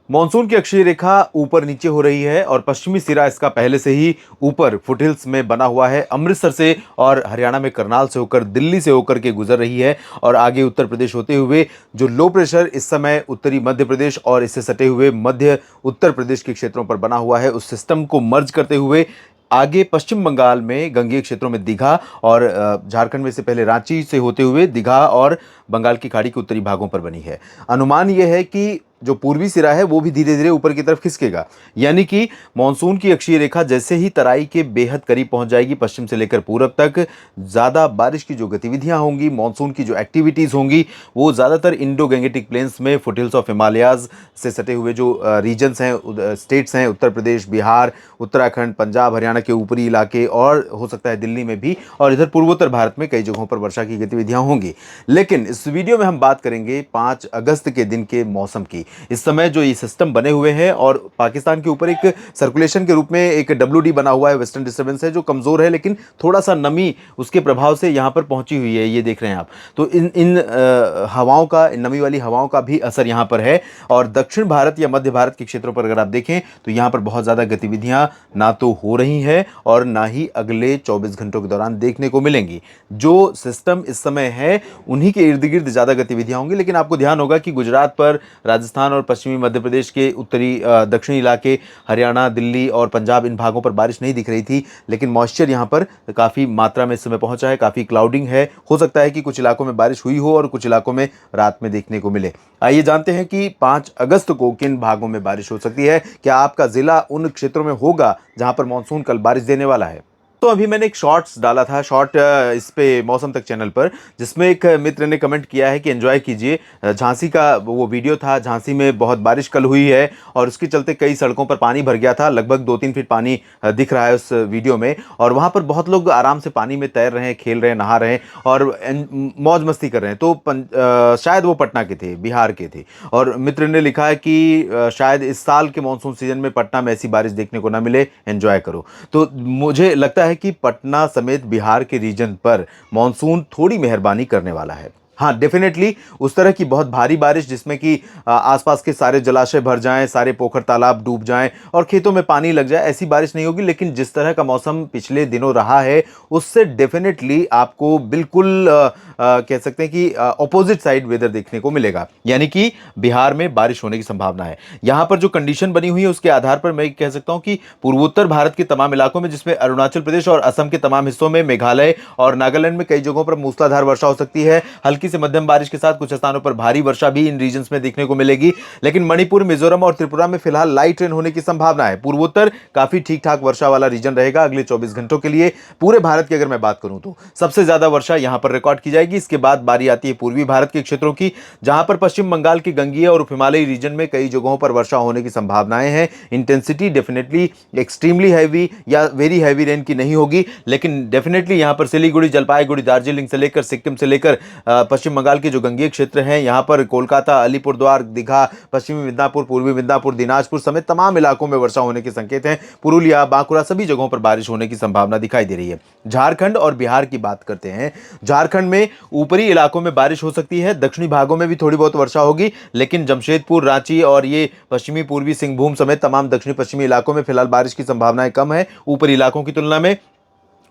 Monsoon की अक्षीय रेखा ऊपर नीचे हो रही है और पश्चिमी सिरा इसका पहले से ही ऊपर फुटहिल्स में बना हुआ है। अमृतसर से और हरियाणा में करनाल से होकर दिल्ली से होकर के गुजर रही है और आगे उत्तर प्रदेश होते हुए जो लो प्रेशर इस समय उत्तरी मध्य प्रदेश और इससे सटे हुए मध्य उत्तर प्रदेश के क्षेत्रों पर बना हुआ है, उस सिस्टम को मर्ज करते हुए आगे पश्चिम बंगाल में गंगेय क्षेत्रों में दीघा और झारखंड में से पहले रांची से होते हुए दीघा और बंगाल की खाड़ी के उत्तरी भागों पर बनी है। अनुमान यह है कि जो पूर्वी सिरा है वो भी धीरे धीरे ऊपर की तरफ खिसकेगा, यानी कि मॉनसून की अक्षीय रेखा जैसे ही तराई के बेहद करीब पहुंच जाएगी, पश्चिम से लेकर पूरब तक ज्यादा बारिश की जो गतिविधियां होंगी, मॉनसून की जो एक्टिविटीज होंगी, वो ज्यादातर इंडो गैंगेटिक प्लेन्स में फुटहिल्स ऑफ हिमालयाज से सटे हुए जो रीजन्स हैं, स्टेट्स हैं, उत्तर प्रदेश, बिहार, उत्तराखंड, पंजाब, हरियाणा के ऊपरी इलाके और हो सकता है दिल्ली में भी, और इधर पूर्वोत्तर भारत में कई जगहों पर वर्षा की गतिविधियां होंगी। लेकिन इस वीडियो में हम बात करेंगे 5 अगस्त के दिन के मौसम की। इस समय जो ये सिस्टम बने हुए हैं और पाकिस्तान के ऊपर एक सर्कुलेशन के रूप में एक WD बना हुआ है, वेस्टर्न डिस्टर्बेंस है जो कमजोर है, लेकिन थोड़ा सा नमी उसके प्रभाव से यहां पर पहुंची हुई है, ये देख रहे हैं आप। तो इन इन हवाओं का, इन नमी वाली हवाओं का भी असर यहां पर है। और दक्षिण भारत या मध्य भारत के क्षेत्रों पर अगर आप देखें तो यहां पर बहुत ज्यादा गतिविधियां ना तो हो रही हैं और ना ही अगले 24 घंटों के दौरान देखने को मिलेंगी। जो सिस्टम इस समय है उन्हीं के इर्द गिर्द ज्यादा गतिविधियां होंगी, लेकिन आपको ध्यान होगा कि गुजरात पर, राजस्थान और पश्चिमी मध्य प्रदेश के उत्तरी दक्षिणी इलाके, हरियाणा, दिल्ली और पंजाब, इन भागों पर बारिश नहीं दिख रही थी, लेकिन मॉइस्चर यहां पर काफी मात्रा में इस समय पहुंचा है, काफी क्लाउडिंग है। हो सकता है कि कुछ इलाकों में बारिश हुई हो और कुछ इलाकों में रात में देखने को मिले। आइए जानते हैं कि 5 अगस्त को किन भागों में बारिश हो सकती है। क्या आपका जिला उन क्षेत्रों में होगा जहां पर मानसून कल बारिश देने वाला है? तो अभी मैंने एक शॉर्ट्स डाला था, शॉर्ट इस पे मौसम तक चैनल पर, जिसमें एक मित्र ने कमेंट किया है कि एंजॉय कीजिए। झांसी का वो वीडियो था, झांसी में बहुत बारिश कल हुई है और उसके चलते कई सड़कों पर पानी भर गया था, लगभग 2-3 फीट पानी दिख रहा है उस वीडियो में, और वहां पर बहुत लोग आराम से पानी में तैर रहे हैं, खेल रहे हैं, नहा रहे हैं और मौज मस्ती कर रहे हैं। तो शायद वो पटना के थे, बिहार के थे, और मित्र ने लिखा है कि शायद इस साल के मानसून सीजन में पटना में ऐसी बारिश देखने को ना मिले, एंजॉय करो। तो मुझे लगता है कि पटना समेत बिहार के रीजन पर मॉनसून थोड़ी मेहरबानी करने वाला है। हाँ, डेफिनेटली उस तरह की बहुत भारी बारिश जिसमें कि आसपास के सारे जलाशय भर जाएं, सारे पोखर तालाब डूब जाएं और खेतों में पानी लग जाए, ऐसी बारिश नहीं होगी। लेकिन जिस तरह का मौसम पिछले दिनों रहा है उससे डेफिनेटली आपको बिल्कुल कह सकते हैं कि ऑपोजिट साइड वेदर देखने को मिलेगा, यानी कि बिहार में बारिश होने की संभावना है। यहां पर जो कंडीशन बनी हुई है उसके आधार पर मैं कह सकता हूं कि पूर्वोत्तर भारत के तमाम इलाकों में, जिसमें अरुणाचल प्रदेश और असम के तमाम हिस्सों में, मेघालय और नागालैंड में कई जगहों पर मूसलाधार वर्षा हो सकती है। हल्की से मध्यम बारिश के साथ कुछ स्थानों पर भारी वर्षा भी इन रीजन्स में देखने को मिलेगी। लेकिन मणिपुर, मिजोरम और त्रिपुरा में फिलहाल लाइट रेन होने की संभावना है। पूर्वोत्तर काफी ठीक ठाक वर्षा वाला रीजन रहेगा अगले 24 घंटों के लिए। पूरे भारत की अगर मैं बात करूं तो सबसे ज्यादा वर्षा यहां पर रिकॉर्ड की जाएगी। इसके बाद बारी आती है पूर्वी भारत के क्षेत्रों की, जहां पर पश्चिम बंगाल के गंगीय और उप हिमालयी रीजन में कई जगहों पर वर्षा होने की संभावनाएं हैं। इंटेंसिटी डेफिनेटली एक्सट्रीमली हैवी या वेरी हैवी रेन की नहीं होगी, लेकिन डेफिनेटली यहां पर सिलीगुड़ी, जलपाईगुड़ी, दार्जिलिंग से लेकर सिक्किम से लेकर पश्चिम बंगाल के जो गंगीय क्षेत्र हैं, यहां पर कोलकाता, अलीपुरद्वार, दीघा, पश्चिमी मिदनापुर, पूर्वी मिदनापुर, दिनाजपुर समेत तमाम इलाकों में वर्षा होने के संकेत हैं। पुरुलिया, बांकुड़ा, सभी जगहों पर बारिश होने की संभावना दिखाई दे रही है। झारखंड और बिहार की बात करते हैं। झारखंड में ऊपरी इलाकों में बारिश हो सकती है, दक्षिणी भागों में भी थोड़ी बहुत वर्षा होगी, लेकिन जमशेदपुर, रांची और ये पश्चिमी पूर्वी सिंहभूम समेत तमाम दक्षिणी पश्चिमी इलाकों में फिलहाल बारिश की संभावनाएं कम है ऊपरी इलाकों की तुलना में।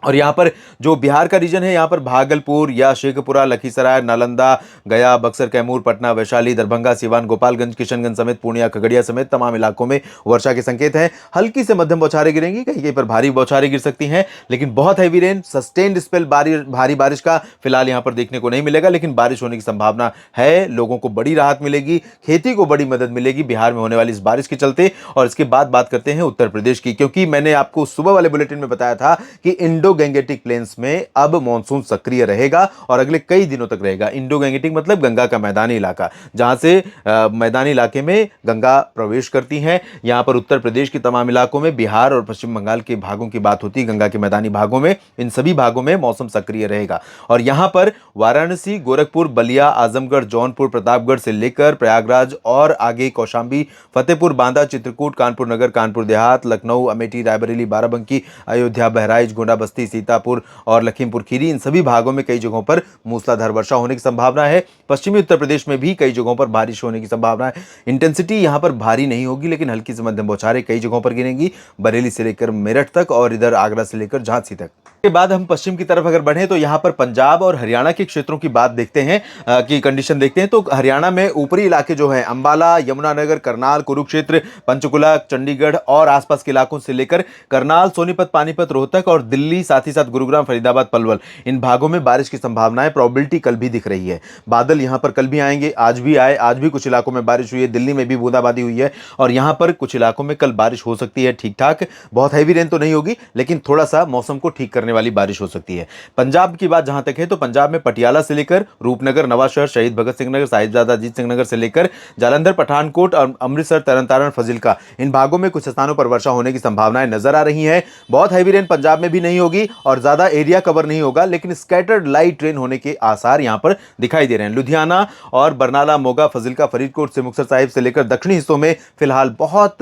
और यहाँ पर जो बिहार का रीजन है, यहाँ पर भागलपुर या शेखपुरा, लखीसराय, नालंदा, गया, बक्सर, कैमूर, पटना, वैशाली, दरभंगा, सिवान, गोपालगंज, किशनगंज समेत पूर्णिया, खगड़िया समेत तमाम इलाकों में वर्षा के संकेत हैं। हल्की से मध्यम बौछारें गिरेंगी, कहीं कहीं पर भारी बौछारें गिर सकती हैं, लेकिन बहुत हैवी रेन, सस्टेन्ड स्पेल भारी बारिश का फिलहाल यहाँ पर देखने को नहीं मिलेगा। लेकिन बारिश होने की संभावना है, लोगों को बड़ी राहत मिलेगी, खेती को बड़ी मदद मिलेगी बिहार में होने वाली इस बारिश के चलते। और इसके बाद बात करते हैं उत्तर प्रदेश की, क्योंकि मैंने आपको सुबह वाले बुलेटिन में बताया था कि इंडो गैंगेटिक प्लेन्स में अब मॉनसून सक्रिय रहेगा और अगले कई दिनों तक रहेगा। इंडो गैंगेटिक मतलब गंगा का मैदानी इलाका, जहां से मैदानी इलाके में गंगा प्रवेश करती है। यहां पर उत्तर प्रदेश के तमाम इलाकों में, बिहार और पश्चिम बंगाल के भागों की बात होती है, गंगा के मैदानी भागों में, इन सभी भागों में मौसम सक्रिय रहेगा। और यहां पर वाराणसी, गोरखपुर, बलिया, आजमगढ़, जौनपुर, प्रतापगढ़ से लेकर प्रयागराज और आगे कौशांबी, फतेहपुर, बांदा, चित्रकूट, कानपुर नगर, कानपुर देहात, लखनऊ, अमेठी, रायबरेली, बाराबंकी, अयोध्या, बहराइच, गोंडा, बस्ती, अमरावती, सीतापुर और लखीमपुर खीरी, इन सभी भागों में कई जगहों पर मूसलाधार वर्षा होने की संभावना है। पश्चिमी उत्तर प्रदेश में भी कई जगहों पर बारिश होने की संभावना है। इंटेंसिटी यहां पर भारी नहीं होगी, लेकिन हल्की से मध्यम बौछारें कई जगहों पर गिरेंगी, बरेली से लेकर मेरठ तक और इधर आगरा से लेकर झांसी तक। के बाद हम पश्चिम की तरफ अगर बढ़ें तो यहाँ पर पंजाब और हरियाणा के क्षेत्रों की बात देखते हैं, की कंडीशन देखते हैं। तो हरियाणा में ऊपरी इलाके जो हैं अंबाला, यमुनानगर, करनाल, कुरुक्षेत्र, पंचकुला, चंडीगढ़ और आसपास के इलाकों से लेकर करनाल, सोनीपत, पानीपत, रोहतक और दिल्ली, साथ ही साथ गुरुग्राम, फरीदाबाद, पलवल, इन भागों में बारिश की संभावना है। प्रोबेबिलिटी कल भी दिख रही है। बादल यहाँ पर कल भी आएंगे, आज भी आए, आज भी कुछ इलाकों में बारिश हुई है, दिल्ली में भी बूंदाबांदी हुई है और यहाँ पर कुछ इलाकों में कल बारिश हो सकती है। ठीक ठाक, बहुत हैवी रेन तो नहीं होगी, लेकिन थोड़ा सा मौसम को ठीक करने वाली बारिश हो सकती है। पंजाब की बात जहां तक है तो पंजाब में पटियाला से लेकर रूपनगर, नवाशहर, शहीद भगत सिंह नगर, साहिबजादा अजीत सिंह नगर से लेकर जालंधर, पठानकोट और अमृतसर, तरन फजिल्का, इन भागों में कुछ स्थानों पर वर्षा होने की संभावनाएं नजर आ रही हैं। बहुत हैवी रेन पंजाब में भी नहीं होगी और ज्यादा एरिया कवर नहीं होगा, लेकिन स्कैटर्ड लाइट रेन होने के आसार यहां पर दिखाई दे रहे हैं। लुधियाना और बरनाला, मोगा, फजिल्का, फरीदकोट से मुक्तसर साहिब से लेकर दक्षिणी हिस्सों में फिलहाल बहुत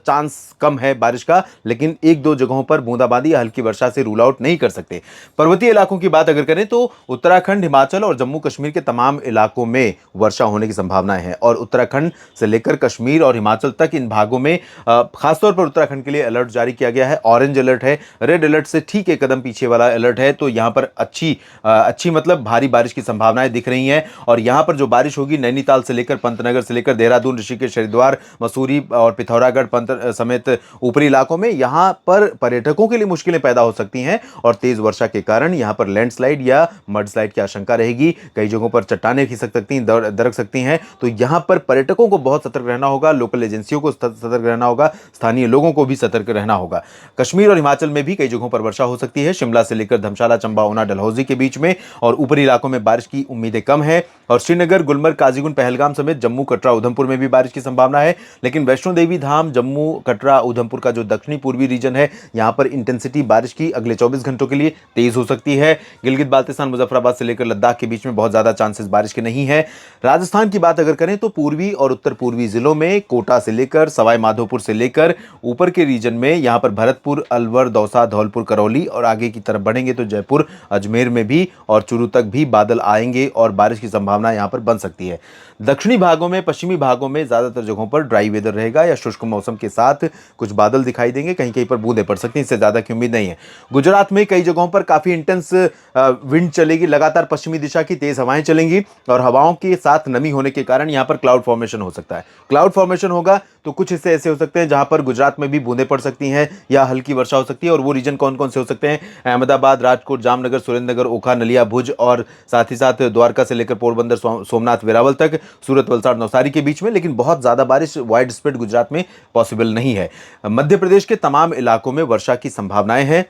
चांस कम है बारिश का, लेकिन एक दो जगहों पर बूंदाबांदी या हल्की वर्षा से रूल आउट नहीं कर सकते। पर्वतीय इलाकों की बात अगर करें तो उत्तराखंड, हिमाचल और जम्मू कश्मीर के तमाम इलाकों में वर्षा होने की संभावनाएं हैं और उत्तराखंड से लेकर कश्मीर और हिमाचल तक इन भागों में खासतौर पर उत्तराखंड के लिए अलर्ट जारी किया गया है। ऑरेंज अलर्ट है, रेड अलर्ट से ठीक एक कदम पीछे वाला अलर्ट है। तो यहां पर अच्छी मतलब भारी बारिश की संभावनाएं दिख रही हैं और यहां पर जो बारिश होगी नैनीताल से लेकर पंतनगर से लेकर देहरादून, ऋषिकेश, हरिद्वार, मसूरी और पिथौरागढ़ समेत ऊपरी इलाकों में यहां पर पर्यटकों के लिए मुश्किलें पैदा हो सकती हैं और तेज वर्षा के कारण यहां पर लैंडस्लाइड या मडस्लाइड की आशंका रहेगी। कई जगहों पर चट्टानें खिसक सकती हैं, दरक सकती हैं। तो यहां पर पर्यटकों को बहुत सतर्क रहना होगा, लोकल एजेंसियों को सतर्क रहना होगा, स्थानीय लोगों को भी सतर्क रहना होगा। कश्मीर और हिमाचल में भी कई जगहों पर वर्षा हो सकती है, शिमला से लेकर धर्मशाला, चंबा, ऊना, डलहौजी के बीच में और ऊपरी इलाकों में बारिश की उम्मीदें कम है और श्रीनगर, गुलमर्ग, काजीगुंड, पहलगाम समेत जम्मू, कटरा, उधमपुर में भी बारिश की संभावना है। लेकिन वैष्णो देवी धाम, जम्मू, कटरा, उधमपुर का जो दक्षिणी पूर्वी रीजन है, यहां पर इंटेंसिटी बारिश की अगले 24 घंटों के लिए तेज हो सकती है। गिलगित बाल्टिस्तान, मुजफ्फराबाद से लेकर लद्दाख के बीच में बहुत ज्यादा चांसेस बारिश के नहीं है। राजस्थान की बात अगर करें तो पूर्वी और उत्तर पूर्वी जिलों में कोटा से लेकर सवाई माधोपुर से लेकर ऊपर के रीजन में यहां पर भरतपुर, अलवर, दौसा, धौलपुर, करौली और आगे की तरफ बढ़ेंगे तो जयपुर, अजमेर में भी और चूरू तक भी बादल आएंगे और बारिश की संभावना यहां पर बन सकती है। दक्षिणी भागों में, पश्चिमी भागों में ज्यादातर जगहों पर ड्राई वेदर रहेगा या शुष्क मौसम के साथ कुछ बादल दिखाई देंगे, कहीं कहीं पर बूंदें पड़ सकती हैं, इससे ज्यादा की उम्मीद नहीं है। गुजरात में कई जगहों पर काफी इंटेंस विंड चलेगी, लगातार पश्चिमी दिशा की तेज हवाएं चलेंगी और हवाओं के साथ नमी होने के कारण यहां पर क्लाउड फॉर्मेशन हो सकता है। क्लाउड फॉर्मेशन होगा तो कुछ हिस्से ऐसे हो सकते हैं जहां पर गुजरात में भी बूंदें पड़ सकती हैं या हल्की वर्षा हो सकती है और वो रीजन कौन कौन से हो सकते हैं? अहमदाबाद, राजकोट, जामनगर, सुरेंद्रनगर, ओखा, नलिया, भुज और साथ ही साथ द्वारका से लेकर पोरबंदर, सोमनाथ, वेरावल तक, सूरत, वलसाड़, नवसारी के बीच में। लेकिन बहुत ज्यादा बारिश वाइड स्प्रेड गुजरात में पॉसिबल नहीं है। मध्य प्रदेश के तमाम इलाकों में वर्षा की संभावनाएं हैं।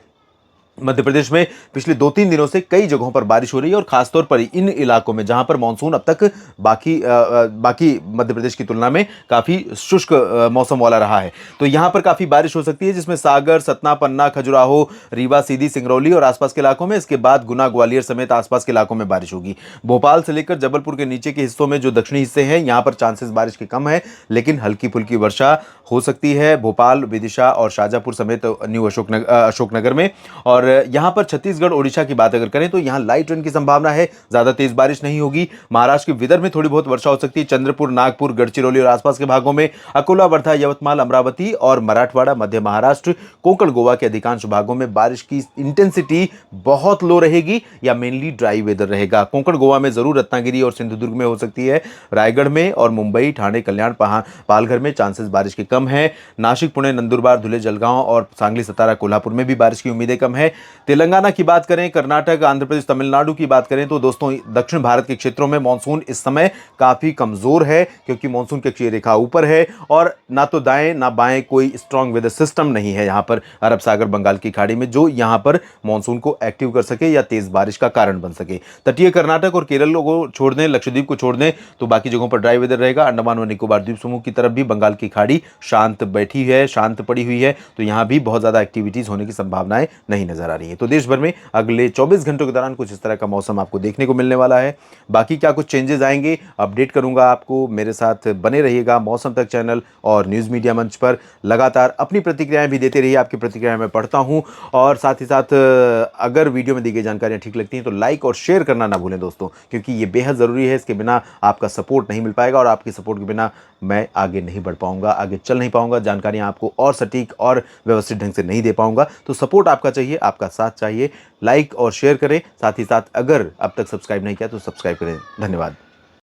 मध्य प्रदेश में पिछले 2-3 दिनों से कई जगहों पर बारिश हो रही है और खासतौर पर इन इलाकों में जहां पर मानसून अब तक बाकी मध्य प्रदेश की तुलना में काफी शुष्क मौसम वाला रहा है, तो यहां पर काफी बारिश हो सकती है, जिसमें सागर, सतना, पन्ना, खजुराहो, रीवा, सीधी, सिंगरौली और आसपास के इलाकों में, इसके बाद गुना, ग्वालियर समेत आसपास के इलाकों में बारिश होगी। भोपाल से लेकर जबलपुर के नीचे के हिस्सों में जो दक्षिणी हिस्से हैं यहां पर चांसेस बारिश के कम है, लेकिन हल्की फुल्की वर्षा हो सकती है भोपाल, विदिशा और शाजापुर समेत न्यू अशोकनगर में। और यहां पर छत्तीसगढ़, ओडिशा की बात अगर करें तो यहां लाइट रेन की संभावना है, ज्यादा तेज बारिश नहीं होगी। महाराष्ट्र के विदर्भ में थोड़ी बहुत वर्षा हो सकती है, चंद्रपुर, नागपुर, गढ़चिरौली और आसपास के भागों में, अकोला, वर्धा, यवतमाल, अमरावती और मराठवाड़ा, मध्य महाराष्ट्र, कोंकण, गोवा के अधिकांश भागों में बारिश की इंटेंसिटी बहुत लो रहेगी या मेनली ड्राई वेदर रहेगा। कोंकण, गोवा में जरूर रत्नागिरी और सिंधुदुर्ग में हो सकती है, रायगढ़ में और मुंबई, ठाणे, कल्याण, पालघर में चांसेस बारिश के कम है। नासिक, पुणे, नंदुरबार, धुले, जलगांव और सांगली, सतारा, कोल्हापुर में भी बारिश की उम्मीदें कम है। तेलंगाना की बात करें, कर्नाटक, आंध्र प्रदेश, तमिलनाडु की बात करें तो दोस्तों दक्षिण भारत के क्षेत्रों में मानसून इस समय काफी कमजोर है, क्योंकि मानसून की अक्षीय रेखा ऊपर है और ना तो दाएं ना बाएं कोई स्ट्रांग वेदर सिस्टम नहीं है यहां पर अरब सागर, बंगाल की खाड़ी में, जो यहां पर मानसून को एक्टिव कर सके या तेज बारिश का कारण बन सके। तटीय कर्नाटक और केरल को छोड़ दें, लक्षद्वीप को छोड़ दें तो बाकी जगहों पर ड्राई वेदर रहेगा। अंडमान और निकोबार द्वीप समूह की तरफ भी बंगाल की खाड़ी शांत बैठी है, शांत पड़ी हुई है, तो यहां भी बहुत ज्यादा एक्टिविटीज होने की संभावनाएं नहीं नजर नजर आ रही है। तो देश भर में अगले 24 घंटों के दौरान कुछ इस तरह का मौसम आपको देखने को मिलने वाला है। बाकी क्या कुछ चेंजेस आएंगे अपडेट करूंगा आपको। मेरे साथ बने रहिएगा मौसम तक चैनल और न्यूज़ मीडिया मंच पर। लगातार अपनी प्रतिक्रियाएं भी देते रहिए, आपकी प्रतिक्रियाएं मैं पढ़ता हूं। और साथ ही साथ अगर वीडियो में दी गई जानकारियां ठीक लगती हैं तो लाइक और शेयर करना ना भूलें दोस्तों, क्योंकि ये बेहद ज़रूरी है। इसके बिना आपका सपोर्ट नहीं मिल पाएगा और आपकी सपोर्ट के बिना मैं आगे नहीं बढ़ पाऊंगा, आगे चल नहीं पाऊंगा, जानकारियां आपको और सटीक और व्यवस्थित ढंग से नहीं दे पाऊंगा। तो सपोर्ट आपका चाहिए, आपका साथ चाहिए। लाइक और शेयर करें, साथ ही साथ अगर अब तक सब्सक्राइब नहीं किया तो सब्सक्राइब करें। धन्यवाद।